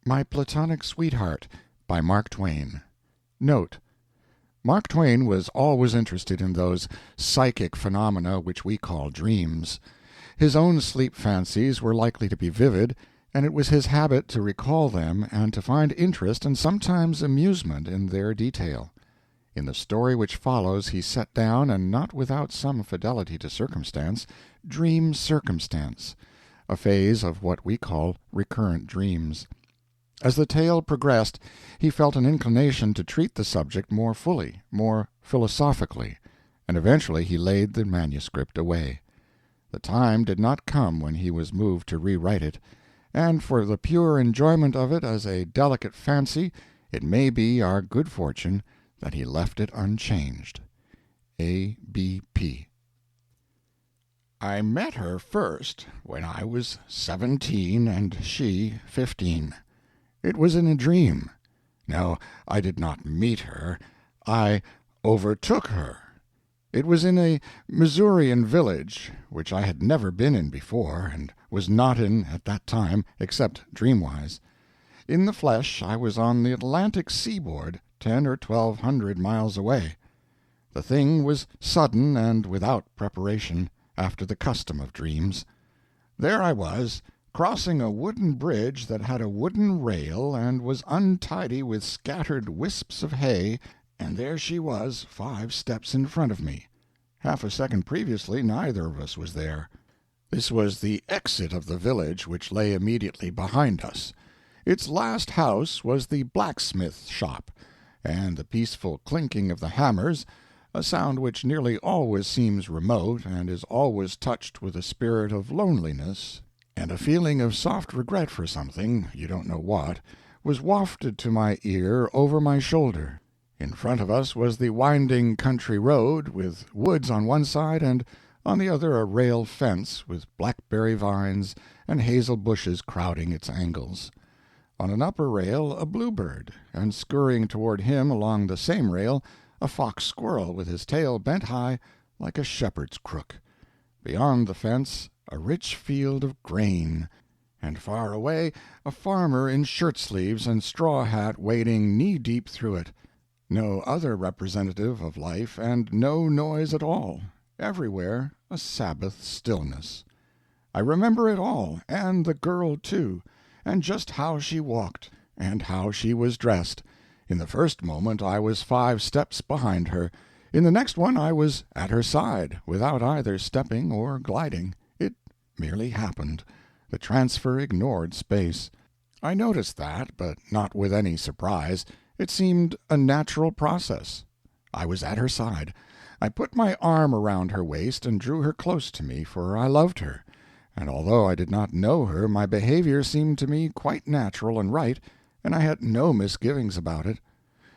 My Platonic Sweetheart by Mark Twain. Note: Mark Twain was always interested in those psychic phenomena which we call dreams. His own sleep fancies were likely to be vivid, and it was his habit to recall them and to find interest and sometimes amusement in their detail. In the story which follows he set down, and not without some fidelity to circumstance, dream circumstance, a phase of what we call recurrent dreams. As the tale progressed, he felt an inclination to treat the subject more fully, more philosophically, and eventually he laid the manuscript away. The time did not come when he was moved to rewrite it, and for the pure enjoyment of it as a delicate fancy, it may be our good fortune that he left it unchanged. A. B. P. I met her first when I was 17 and she 15. It was in a dream. No, I did not meet her. I overtook her. It was in a Missourian village, which I had never been in before, and was not in at that time, except dreamwise. In the flesh I was on the Atlantic seaboard, 10 or 1200 miles away. The thing was sudden and without preparation, after the custom of dreams. There I was, crossing a wooden bridge that had a wooden rail and was untidy with scattered wisps of hay, and there she was 5 steps in front of me. Half a second previously neither of us was there. This was the exit of the village, which lay immediately behind us. Its last house was the blacksmith shop, and the peaceful clinking of the hammers, a sound which nearly always seems remote and is always touched with a spirit of loneliness and a feeling of soft regret for something, you don't know what, was wafted to my ear over my shoulder. In front of us was the winding country road, with woods on one side and on the other a rail fence with blackberry vines and hazel bushes crowding its angles. On an upper rail a bluebird, and scurrying toward him along the same rail a fox squirrel with his tail bent high like a shepherd's crook. Beyond the fence a rich field of grain, and far away a farmer in shirt-sleeves and straw hat wading knee-deep through it. No other representative of life, and no noise at all. Everywhere a Sabbath stillness. I remember it all, and the girl, too, and just how she walked, and how she was dressed. In the first moment I was 5 steps behind her. In the next one I was at her side, without either stepping or gliding. It merely happened. The transfer ignored space. I noticed that, but not with any surprise. It seemed a natural process. I was at her side. I put my arm around her waist and drew her close to me, for I loved her, and although I did not know her, my behavior seemed to me quite natural and right, and I had no misgivings about it.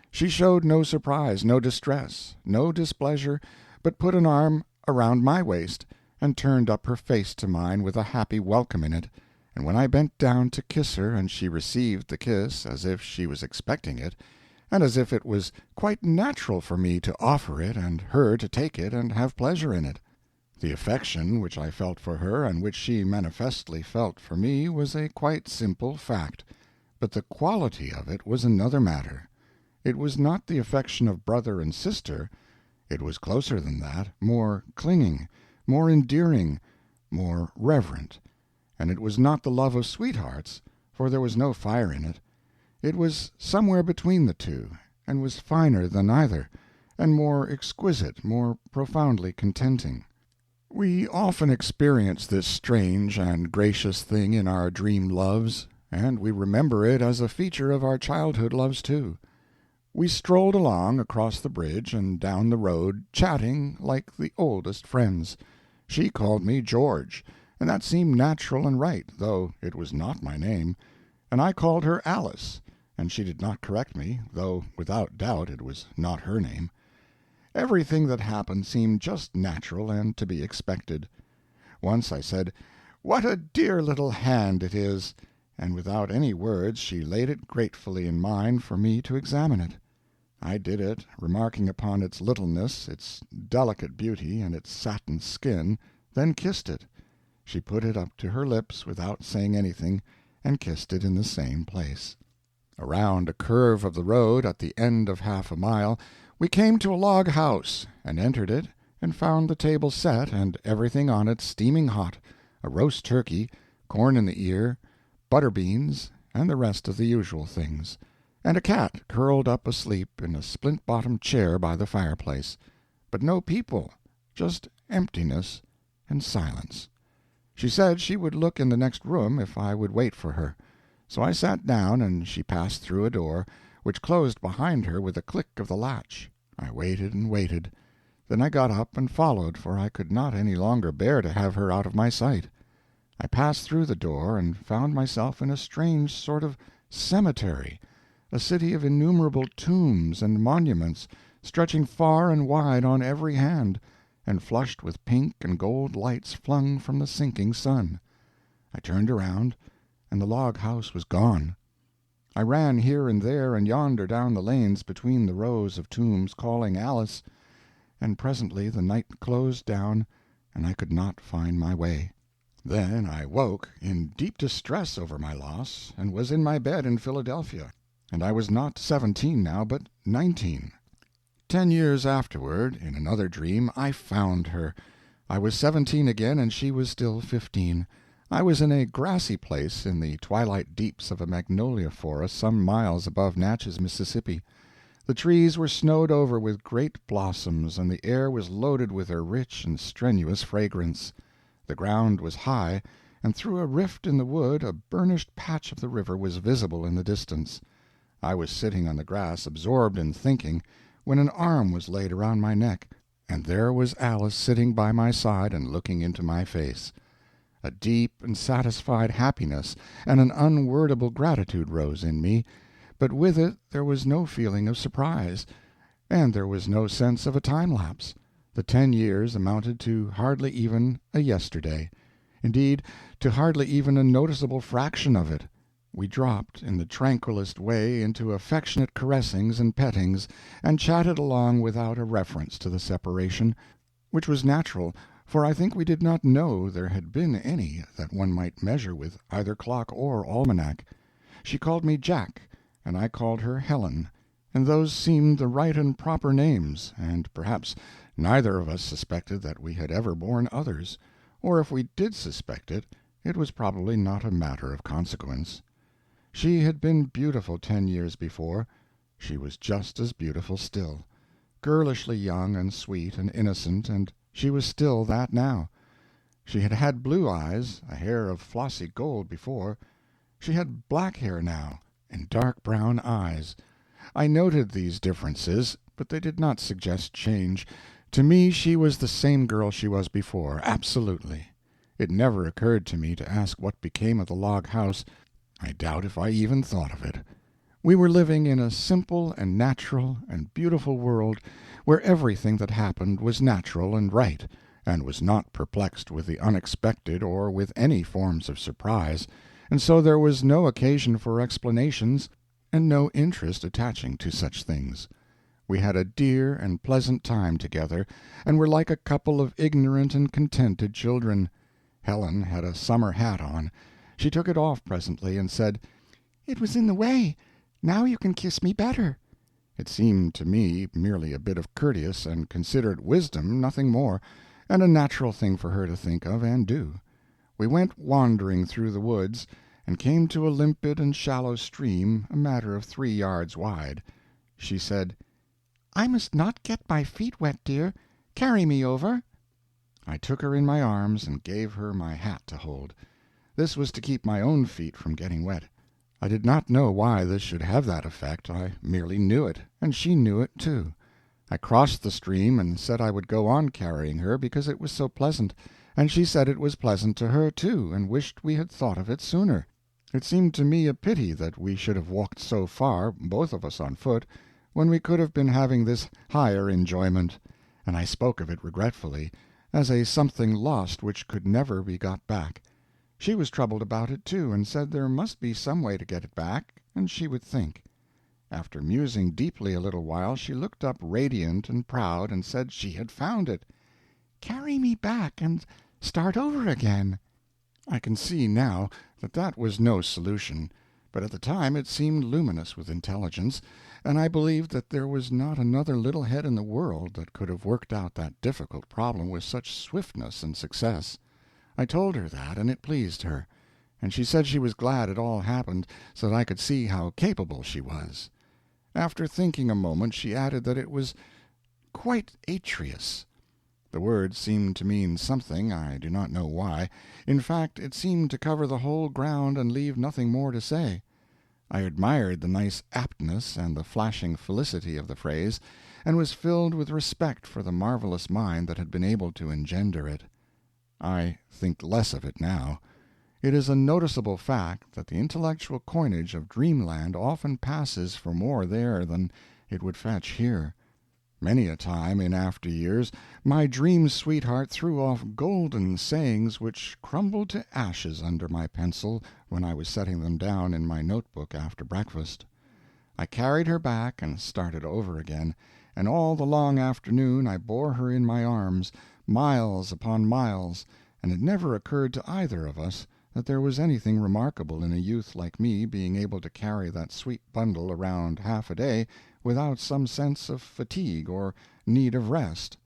She showed no surprise, no distress, no displeasure, but put an arm around my waist, and turned up her face to mine with a happy welcome in it, and when I bent down to kiss her and she received the kiss as if she was expecting it, and as if it was quite natural for me to offer it and her to take it and have pleasure in it. The affection which I felt for her and which she manifestly felt for me was a quite simple fact, but the quality of it was another matter. It was not the affection of brother and sister. It was closer than that, more clinging, more endearing, more reverent. And it was not the love of sweethearts, for there was no fire in it. It was somewhere between the two, and was finer than either, and more exquisite, more profoundly contenting. We often experience this strange and gracious thing in our dream loves, and we remember it as a feature of our childhood loves too. We strolled along across the bridge and down the road, chatting like the oldest friends. She called me George, and that seemed natural and right, though it was not my name, and I called her Alice, and she did not correct me, though without doubt it was not her name. Everything that happened seemed just natural and to be expected. Once I said, "What a dear little hand it is!" and without any words she laid it gratefully in mine for me to examine it. I did it, remarking upon its littleness, its delicate beauty, and its satin skin, then kissed it. She put it up to her lips without saying anything, and kissed it in the same place. Around a curve of the road at the end of half a mile we came to a log house, and entered it, and found the table set and everything on it steaming hot, a roast turkey, corn in the ear, butter beans, and the rest of the usual things, and a cat curled up asleep in a splint-bottomed chair by the fireplace. But no people, just emptiness and silence. She said she would look in the next room if I would wait for her. So I sat down, and she passed through a door, which closed behind her with a click of the latch. I waited and waited. Then I got up and followed, for I could not any longer bear to have her out of my sight. I passed through the door, and found myself in a strange sort of cemetery, a city of innumerable tombs and monuments, stretching far and wide on every hand, and flushed with pink and gold lights flung from the sinking sun. I turned around, and the log house was gone. I ran here and there and yonder down the lanes between the rows of tombs, calling Alice, and presently the night closed down, and I could not find my way. Then I woke in deep distress over my loss, and was in my bed in Philadelphia, and I was not 17 now, but 19. 10 years afterward, in another dream, I found her. I was 17 again, and she was still 15. I was in a grassy place in the twilight deeps of a magnolia forest some miles above Natchez, Mississippi. The trees were snowed over with great blossoms, and the air was loaded with their rich and strenuous fragrance. The ground was high, and through a rift in the wood a burnished patch of the river was visible in the distance. I was sitting on the grass, absorbed in thinking, when an arm was laid around my neck, and there was Alice sitting by my side and looking into my face. A deep and satisfied happiness and an unwordable gratitude rose in me, but with it there was no feeling of surprise, and there was no sense of a time-lapse. The 10 years amounted to hardly even a yesterday, indeed, to hardly even a noticeable fraction of it. We dropped in the tranquilest way into affectionate caressings and pettings, and chatted along without a reference to the separation, which was natural, for I think we did not know there had been any that one might measure with either clock or almanac. She called me Jack, and I called her Helen, and those seemed the right and proper names, and perhaps neither of us suspected that we had ever borne others, or if we did suspect it, it was probably not a matter of consequence. She had been beautiful 10 years before. She was just as beautiful still, girlishly young and sweet and innocent, and she was still that now. She had had blue eyes, a hair of flossy gold before. She had black hair now, and dark brown eyes. I noted these differences, but they did not suggest change. To me she was the same girl she was before, absolutely. It never occurred to me to ask what became of the log house. I doubt if I even thought of it. We were living in a simple and natural and beautiful world where everything that happened was natural and right, and was not perplexed with the unexpected or with any forms of surprise, and so there was no occasion for explanations and no interest attaching to such things. We had a dear and pleasant time together, and were like a couple of ignorant and contented children. Helen had a summer hat on. She took it off presently, and said, "It was in the way. Now you can kiss me better." It seemed to me merely a bit of courteous and considerate wisdom, nothing more, and a natural thing for her to think of and do. We went wandering through the woods, and came to a limpid and shallow stream a matter of 3 yards wide. She said, "I must not get my feet wet, dear. Carry me over." I took her in my arms and gave her my hat to hold. This was to keep my own feet from getting wet. I did not know why this should have that effect. I merely knew it, and she knew it, too. I crossed the stream and said I would go on carrying her because it was so pleasant, and she said it was pleasant to her, too, and wished we had thought of it sooner. It seemed to me a pity that we should have walked so far, both of us on foot, when we could have been having this higher enjoyment, and I spoke of it regretfully, as a something lost which could never be got back. She was troubled about it, too, and said there must be some way to get it back, and she would think. After musing deeply a little while, she looked up radiant and proud, and said she had found it. "Carry me back and start over again." I can see now that was no solution, but at the time it seemed luminous with intelligence, and I believed that there was not another little head in the world that could have worked out that difficult problem with such swiftness and success. I told her that, and it pleased her, and she said she was glad it all happened so that I could see how capable she was. After thinking a moment, she added that it was quite atrious. The word seemed to mean something, I do not know why. In fact, it seemed to cover the whole ground and leave nothing more to say. I admired the nice aptness and the flashing felicity of the phrase, and was filled with respect for the marvelous mind that had been able to engender it. I think less of it now. It is a noticeable fact that the intellectual coinage of dreamland often passes for more there than it would fetch here. Many a time, in after years, my dream sweetheart threw off golden sayings which crumbled to ashes under my pencil when I was setting them down in my notebook after breakfast. I carried her back and started over again, and all the long afternoon I bore her in my arms, miles upon miles, and it never occurred to either of us that there was anything remarkable in a youth like me being able to carry that sweet bundle around half a day without some sense of fatigue or need of rest.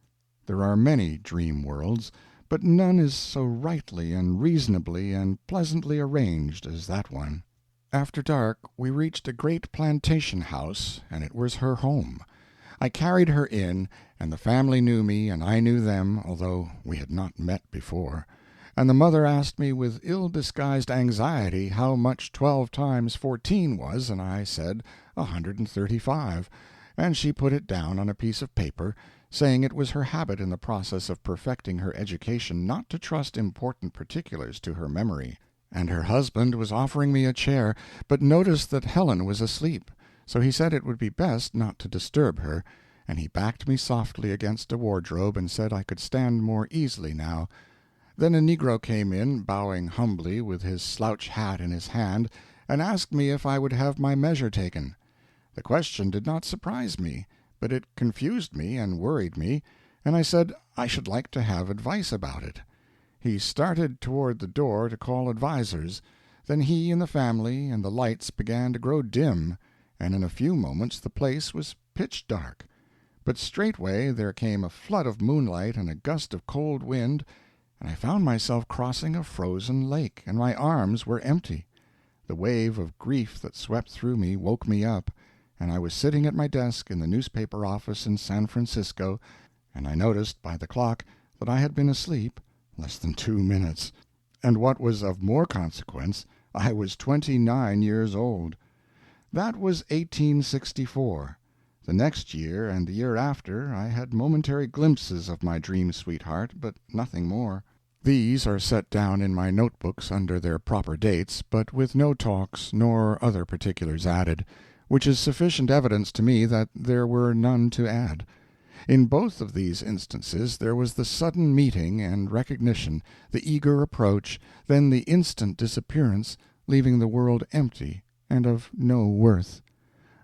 There are many dream worlds, but none is so rightly and reasonably and pleasantly arranged as that one. After dark we reached a great plantation house, and it was her home. I carried her in, and the family knew me and I knew them, although we had not met before. And the mother asked me with ill-disguised anxiety how much 12 times 14 was, and I said 135, and she put it down on a piece of paper, saying it was her habit in the process of perfecting her education not to trust important particulars to her memory. And her husband was offering me a chair, but noticed that Helen was asleep, so he said it would be best not to disturb her, and he backed me softly against a wardrobe and said I could stand more easily now. Then a negro came in, bowing humbly, with his slouch hat in his hand, and asked me if I would have my measure taken. The question did not surprise me, but it confused me and worried me, and I said I should like to have advice about it. He started toward the door to call advisers. Then he and the family and the lights began to grow dim, and in a few moments the place was pitch dark. But straightway there came a flood of moonlight and a gust of cold wind, and I found myself crossing a frozen lake, and my arms were empty. The wave of grief that swept through me woke me up, and I was sitting at my desk in the newspaper office in San Francisco, and I noticed by the clock that I had been asleep less than 2 minutes. And what was of more consequence, I was 29 years old. That was 1864. The next year and the year after I had momentary glimpses of my dream sweetheart, but nothing more. These are set down in my notebooks under their proper dates, but with no talks nor other particulars added, which is sufficient evidence to me that there were none to add. In both of these instances there was the sudden meeting and recognition, the eager approach, then the instant disappearance, leaving the world empty and of no worth.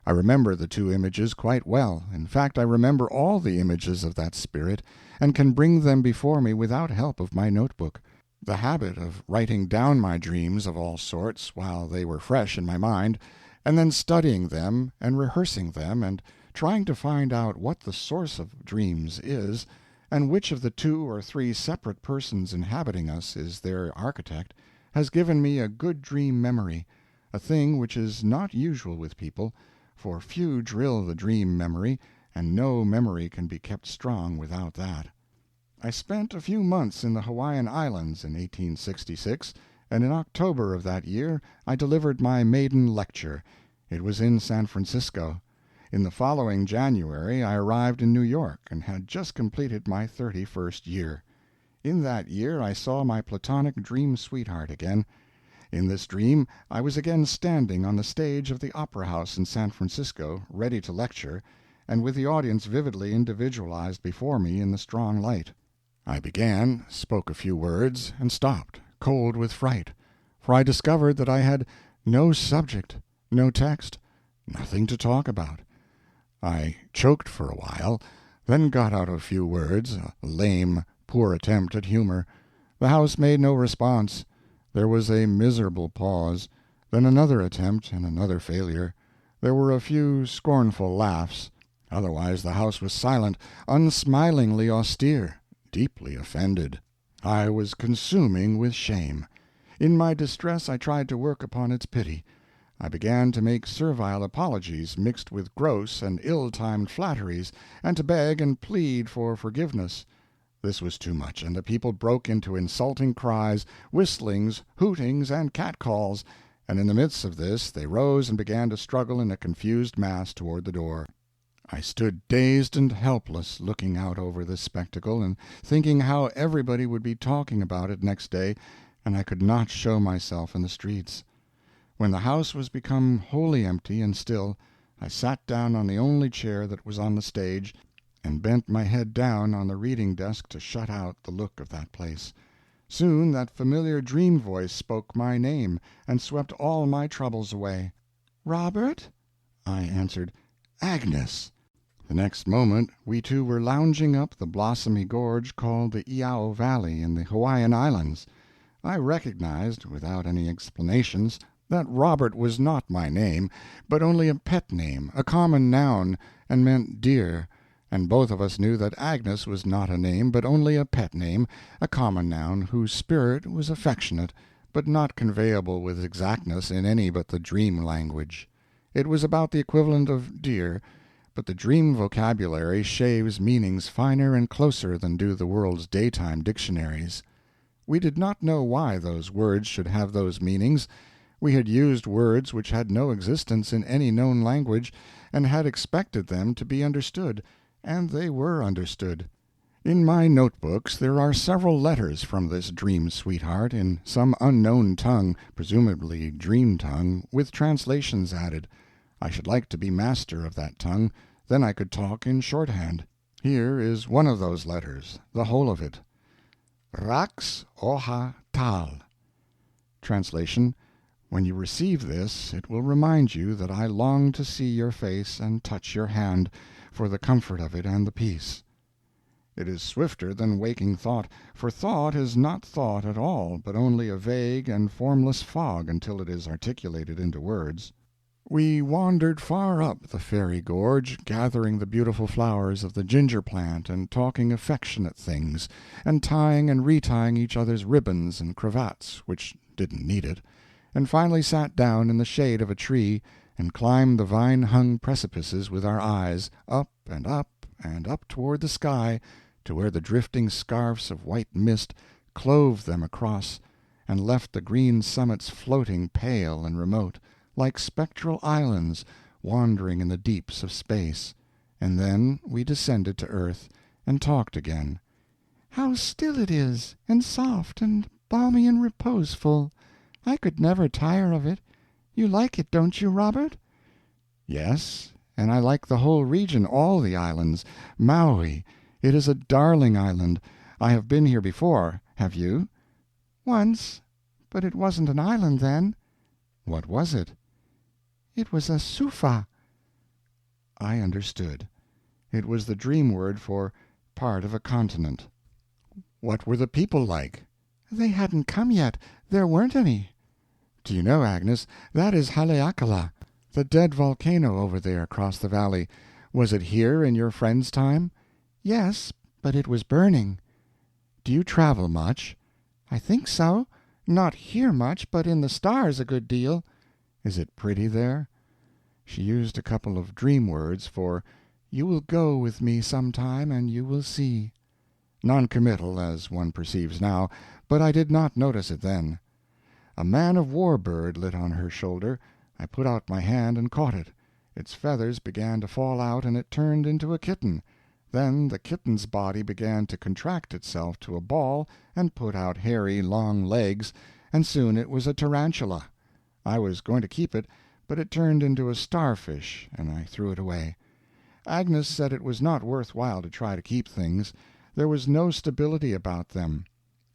I remember the 2 images quite well. In fact, I remember all the images of that spirit, and can bring them before me without help of my notebook. The habit of writing down my dreams of all sorts while they were fresh in my mind, and then studying them and rehearsing them and trying to find out what the source of dreams is, and which of the 2 or 3 separate persons inhabiting us is their architect, has given me a good dream memory, a thing which is not usual with people, for few drill the dream memory, and no memory can be kept strong without that. I spent a few months in the Hawaiian Islands in 1866, and in October of that year I delivered my maiden lecture. It was in San Francisco. In the following January I arrived in New York, and had just completed my 31st year. In that year I saw my platonic dream sweetheart again. In this dream I was again standing on the stage of the Opera House in San Francisco, ready to lecture, and with the audience vividly individualized before me in the strong light. I began, spoke a few words, and stopped, cold with fright, for I discovered that I had no subject, no text, nothing to talk about. I choked for a while, then got out a few words, a lame, poor attempt at humor. The house made no response. There was a miserable pause, then another attempt and another failure. There were a few scornful laughs. Otherwise the house was silent, unsmilingly austere, deeply offended. I was consuming with shame. In my distress I tried to work upon its pity. I began to make servile apologies mixed with gross and ill-timed flatteries, and to beg and plead for forgiveness. This was too much, and the people broke into insulting cries, whistlings, hootings, and catcalls, and in the midst of this they rose and began to struggle in a confused mass toward the door. I stood dazed and helpless, looking out over this spectacle, and thinking how everybody would be talking about it next day, and I could not show myself in the streets. When the house was become wholly empty and still, I sat down on the only chair that was on the stage, and bent my head down on the reading desk to shut out the look of that place. Soon that familiar dream voice spoke my name, and swept all my troubles away. "Robert?" I answered, "Agnes." The next moment we two were lounging up the blossomy gorge called the Iao Valley in the Hawaiian Islands. I recognized, without any explanations, that Robert was not my name, but only a pet name, a common noun, and meant dear, and both of us knew that Agnes was not a name, but only a pet name, a common noun, whose spirit was affectionate, but not conveyable with exactness in any but the dream language. It was about the equivalent of dear, but the dream vocabulary shaves meanings finer and closer than do the world's daytime dictionaries. We did not know why those words should have those meanings. We had used words which had no existence in any known language, and had expected them to be understood, and they were understood. In my notebooks there are several letters from this dream sweetheart in some unknown tongue, presumably dream tongue, with translations added. I should like to be master of that tongue, then I could talk in shorthand. Here is one of those letters, the whole of it. Rax oha tal. Translation: When you receive this, it will remind you that I long to see your face and touch your hand, for the comfort of it and the peace. It is swifter than waking thought, for thought is not thought at all, but only a vague and formless fog until it is articulated into words. We wandered far up the fairy gorge, gathering the beautiful flowers of the ginger plant and talking affectionate things, and tying and retying each other's ribbons and cravats, which didn't need it, and finally sat down in the shade of a tree and climbed the vine-hung precipices with our eyes, up and up and up toward the sky, to where the drifting scarfs of white mist clove them across, and left the green summits floating pale and remote, like spectral islands wandering in the deeps of space. And then we descended to earth, and talked again. "How still it is, and soft, and balmy and reposeful! I could never tire of it. You like it, don't you, Robert?" "Yes, and I like the whole region, all the islands. Maui. It is a darling island. I have been here before. Have you?" "Once, but it wasn't an island then." "What was it?" "It was a sufa." I understood. It was the dream word for part of a continent. "What were the people like?" "They hadn't come yet. There weren't any." "Do you know, Agnes, that is Haleakala, the dead volcano over there across the valley. Was it here in your friend's time?" "Yes, but it was burning." "Do you travel much?" "I think so. Not here much, but in the stars a good deal." "Is it pretty there?" She used a couple of dream words for "You will go with me some time, and you will see." Non-committal, as one perceives now, but I did not notice it then. A man-of-war bird lit on her shoulder. I put out my hand and caught it. Its feathers began to fall out, and it turned into a kitten. Then the kitten's body began to contract itself to a ball and put out hairy, long legs, and soon it was a tarantula. I was going to keep it, but it turned into a starfish, and I threw it away. Agnes said it was not worth while to try to keep things. There was no stability about them.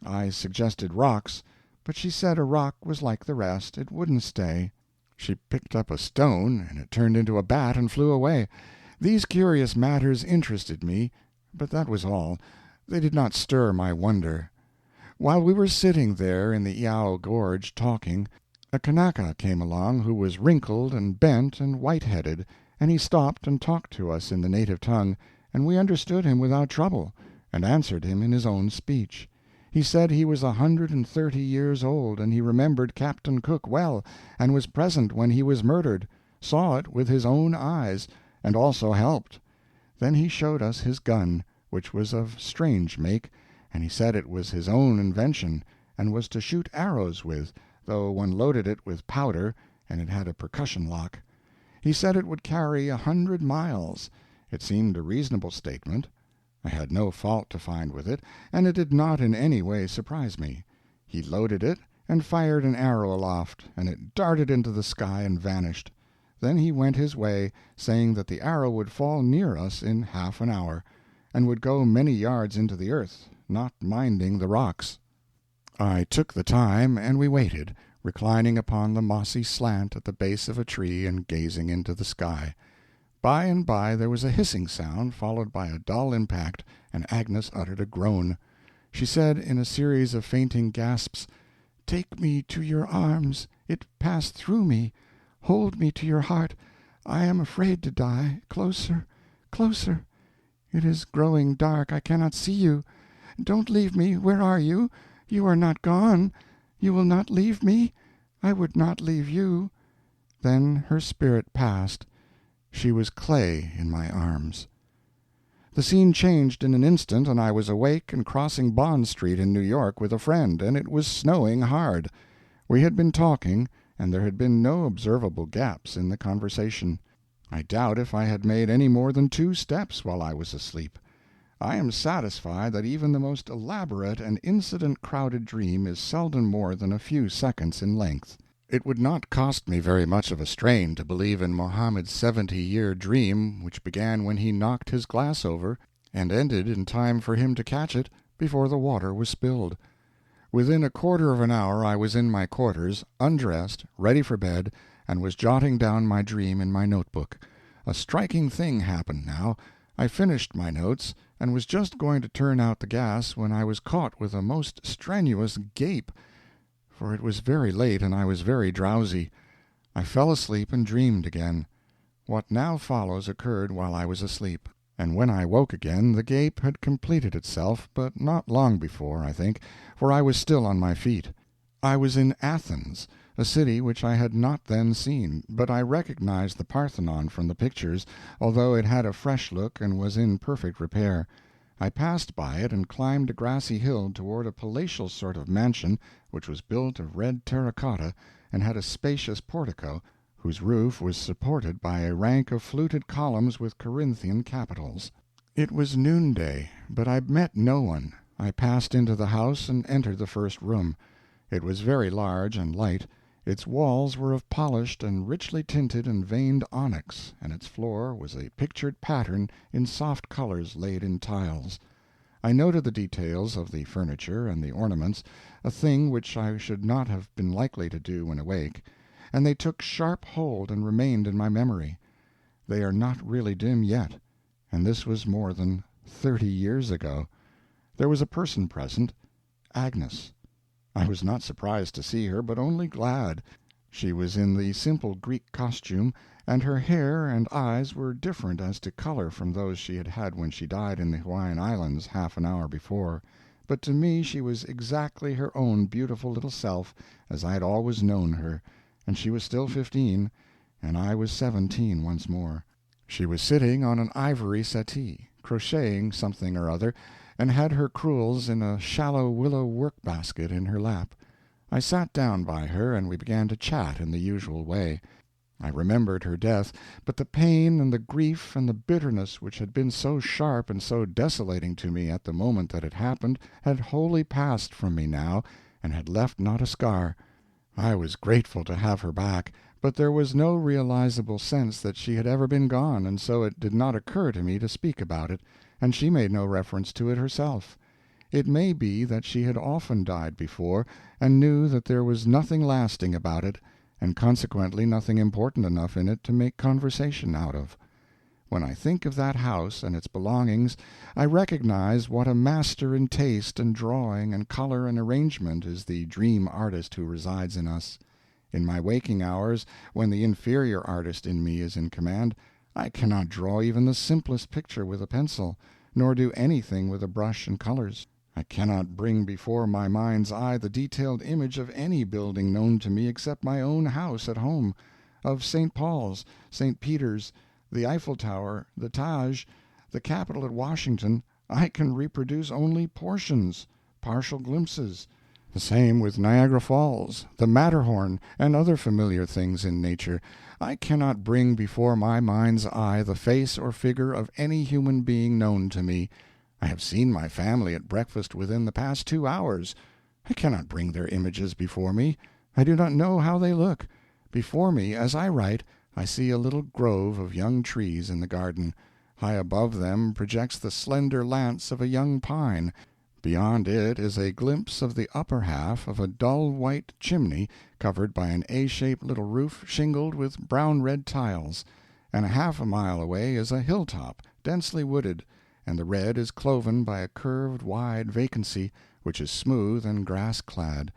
I suggested rocks, but she said a rock was like the rest, it wouldn't stay. She picked up a stone, and it turned into a bat and flew away. These curious matters interested me, but that was all. They did not stir my wonder. While we were sitting there in the Iao Gorge talking, a Kanaka came along who was wrinkled and bent and white-headed, and he stopped and talked to us in the native tongue, and we understood him without trouble, and answered him in his own speech. He said he was 130 years old, and he remembered Captain Cook well, and was present when he was murdered, saw it with his own eyes, and also helped. Then he showed us his gun, which was of strange make, and he said it was his own invention, and was to shoot arrows with, though one loaded it with powder, and it had a percussion lock. He said it would carry 100 miles. It seemed a reasonable statement. I had no fault to find with it, and it did not in any way surprise me. He loaded it, and fired an arrow aloft, and it darted into the sky and vanished. Then he went his way, saying that the arrow would fall near us in half an hour, and would go many yards into the earth, not minding the rocks. I took the time, and we waited, reclining upon the mossy slant at the base of a tree and gazing into the sky. By and by there was a hissing sound, followed by a dull impact, and Agnes uttered a groan. She said in a series of fainting gasps, "Take me to your arms. It passed through me. Hold me to your heart. I am afraid to die. Closer, closer. It is growing dark. I cannot see you. Don't leave me. Where are you? You are not gone. You will not leave me? I would not leave you." Then her spirit passed. She was clay in my arms. The scene changed in an instant, and I was awake and crossing Bond Street in New York with a friend, and it was snowing hard. We had been talking, and there had been no observable gaps in the conversation. I doubt if I had made any more than 2 steps while I was asleep. I am satisfied that even the most elaborate and incident-crowded dream is seldom more than a few seconds in length. It would not cost me very much of a strain to believe in Mohammed's 70-year dream, which began when he knocked his glass over, and ended in time for him to catch it before the water was spilled. Within a quarter of an hour I was in my quarters, undressed, ready for bed, and was jotting down my dream in my notebook. A striking thing happened now. I finished my notes, and was just going to turn out the gas when I was caught with a most strenuous gape, for it was very late and I was very drowsy. I fell asleep and dreamed again. What now follows occurred while I was asleep, and when I woke again the gape had completed itself, but not long before, I think, for I was still on my feet. I was in Athens, a city which I had not then seen, but I recognized the Parthenon from the pictures, although it had a fresh look and was in perfect repair. I passed by it and climbed a grassy hill toward a palatial sort of mansion which was built of red terracotta and had a spacious portico, whose roof was supported by a rank of fluted columns with Corinthian capitals. It was noonday, but I met no one. I passed into the house and entered the first room. It was very large and light. Its walls were of polished and richly tinted and veined onyx, and its floor was a pictured pattern in soft colors laid in tiles. I noted the details of the furniture and the ornaments, a thing which I should not have been likely to do when awake, and they took sharp hold and remained in my memory. They are not really dim yet, and this was more than 30 years ago. There was a person present, Agnes. I was not surprised to see her, but only glad. She was in the simple Greek costume, and her hair and eyes were different as to color from those she had had when she died in the Hawaiian Islands half an hour before, but to me she was exactly her own beautiful little self as I had always known her, and she was still 15, and I was 17 once more. She was sitting on an ivory settee, crocheting something or other, and had her crewels in a shallow willow work-basket in her lap. I sat down by her, and we began to chat in the usual way. I remembered her death, but the pain and the grief and the bitterness which had been so sharp and so desolating to me at the moment that it happened had wholly passed from me now, and had left not a scar. I was grateful to have her back, but there was no realizable sense that she had ever been gone, and so it did not occur to me to speak about it, and she made no reference to it herself. It may be that she had often died before, and knew that there was nothing lasting about it, and consequently nothing important enough in it to make conversation out of. When I think of that house and its belongings, I recognize what a master in taste and drawing and color and arrangement is the dream artist who resides in us. In my waking hours, when the inferior artist in me is in command, I cannot draw even the simplest picture with a pencil, nor do anything with a brush and colors. I cannot bring before my mind's eye the detailed image of any building known to me except my own house at home, of St. Paul's, St. Peter's, the Eiffel Tower, the Taj, the Capitol at Washington. I can reproduce only portions, partial glimpses. The same with Niagara Falls, the Matterhorn, and other familiar things in nature. I cannot bring before my mind's eye the face or figure of any human being known to me. I have seen my family at breakfast within the past 2 hours. I cannot bring their images before me. I do not know how they look. Before me, as I write, I see a little grove of young trees in the garden. High above them projects the slender lance of a young pine. Beyond it is a glimpse of the upper half of a dull white chimney covered by an A-shaped little roof shingled with brown-red tiles, and half a mile away is a hilltop, densely wooded, and the red is cloven by a curved wide vacancy, which is smooth and grass-clad.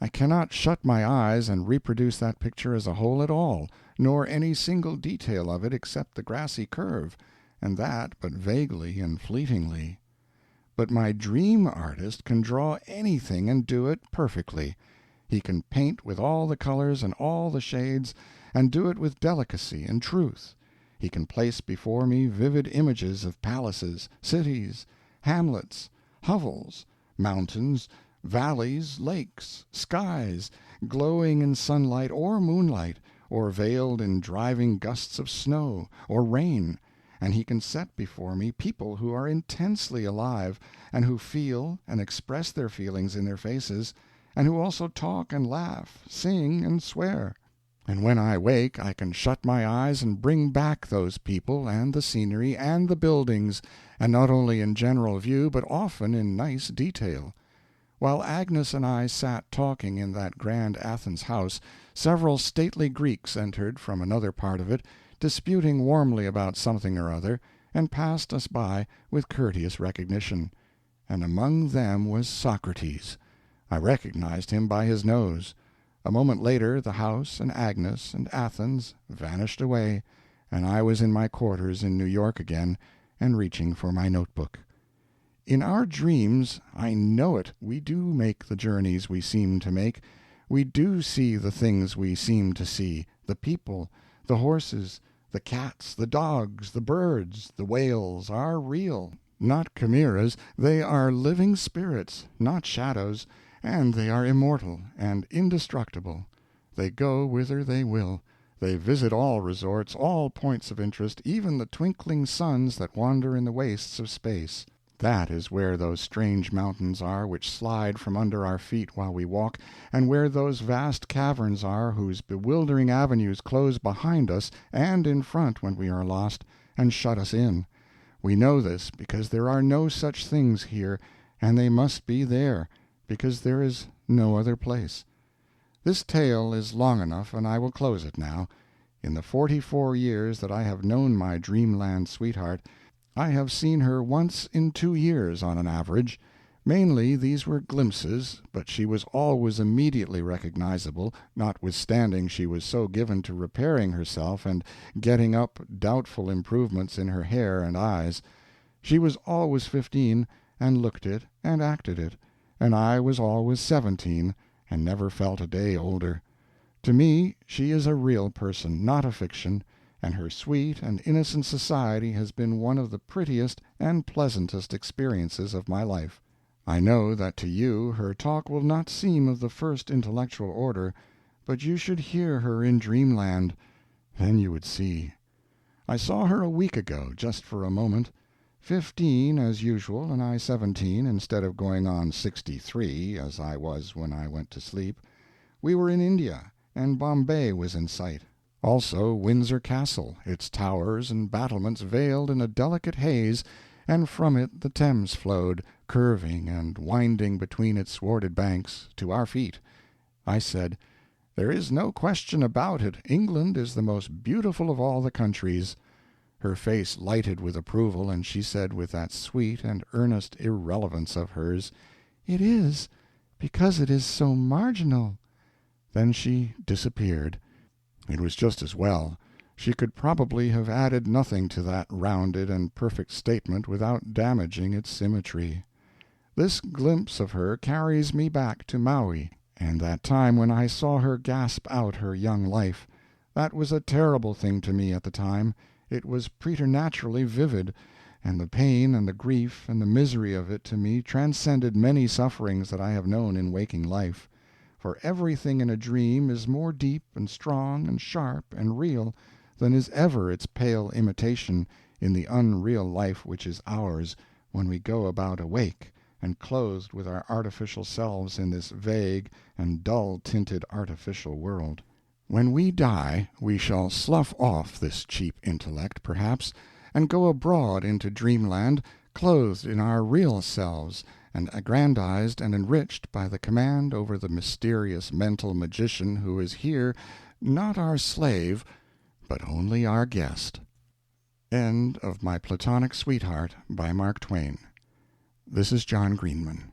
I cannot shut my eyes and reproduce that picture as a whole at all, nor any single detail of it except the grassy curve, and that but vaguely and fleetingly. But my dream artist can draw anything and do it perfectly. He can paint with all the colors and all the shades, and do it with delicacy and truth. He can place before me vivid images of palaces, cities, hamlets, hovels, mountains, valleys, lakes, skies, glowing in sunlight or moonlight, or veiled in driving gusts of snow or rain, and he can set before me people who are intensely alive, and who feel and express their feelings in their faces, and who also talk and laugh, sing and swear. And when I wake I can shut my eyes and bring back those people and the scenery and the buildings, and not only in general view but often in nice detail. While Agnes and I sat talking in that grand Athens house, several stately Greeks entered from another part of it, disputing warmly about something or other, and passed us by with courteous recognition. And among them was Socrates. I recognized him by his nose. A moment later the house and Agnes and Athens vanished away, and I was in my quarters in New York again, and reaching for my notebook. In our dreams, I know it, we do make the journeys we seem to make. We do see the things we seem to see, the people, the horses, the cats, the dogs, the birds, the whales are real, not chimeras. They are living spirits, not shadows, and they are immortal and indestructible. They go whither they will. They visit all resorts, all points of interest, even the twinkling suns that wander in the wastes of space. That is where those strange mountains are which slide from under our feet while we walk, and where those vast caverns are whose bewildering avenues close behind us and in front when we are lost, and shut us in. We know this because there are no such things here, and they must be there, because there is no other place. This tale is long enough, and I will close it now. In the 44 years that I have known my dreamland sweetheart, I have seen her once in 2 years on an average. Mainly these were glimpses, but she was always immediately recognizable, notwithstanding she was so given to repairing herself and getting up doubtful improvements in her hair and eyes. She was always 15, and looked it and acted it, and I was always 17, and never felt a day older. To me she is a real person, not a fiction, and her sweet and innocent society has been one of the prettiest and pleasantest experiences of my life. I know that to you her talk will not seem of the first intellectual order, but you should hear her in dreamland. Then you would see. I saw her a week ago, just for a moment. 15 as usual, and I 17 instead of going on 63 as I was when I went to sleep. We were in India, and Bombay was in sight. Also Windsor Castle, its towers and battlements veiled in a delicate haze, and from it the Thames flowed, curving and winding between its swarded banks, to our feet. I said, "There is no question about it, England is the most beautiful of all the countries." Her face lighted with approval, and she said with that sweet and earnest irrelevance of hers, "It is, because it is so marginal." Then she disappeared. It was just as well. She could probably have added nothing to that rounded and perfect statement without damaging its symmetry. This glimpse of her carries me back to Maui, and that time when I saw her gasp out her young life. That was a terrible thing to me at the time. It was preternaturally vivid, and the pain and the grief and the misery of it to me transcended many sufferings that I have known in waking life. For everything in a dream is more deep and strong and sharp and real than is ever its pale imitation in the unreal life which is ours when we go about awake and clothed with our artificial selves in this vague and dull-tinted artificial world. When we die we shall slough off this cheap intellect, perhaps, and go abroad into dreamland clothed in our real selves and aggrandized and enriched by the command over the mysterious mental magician who is here not our slave but only our guest. End of My Platonic Sweetheart by Mark Twain. This is John Greenman.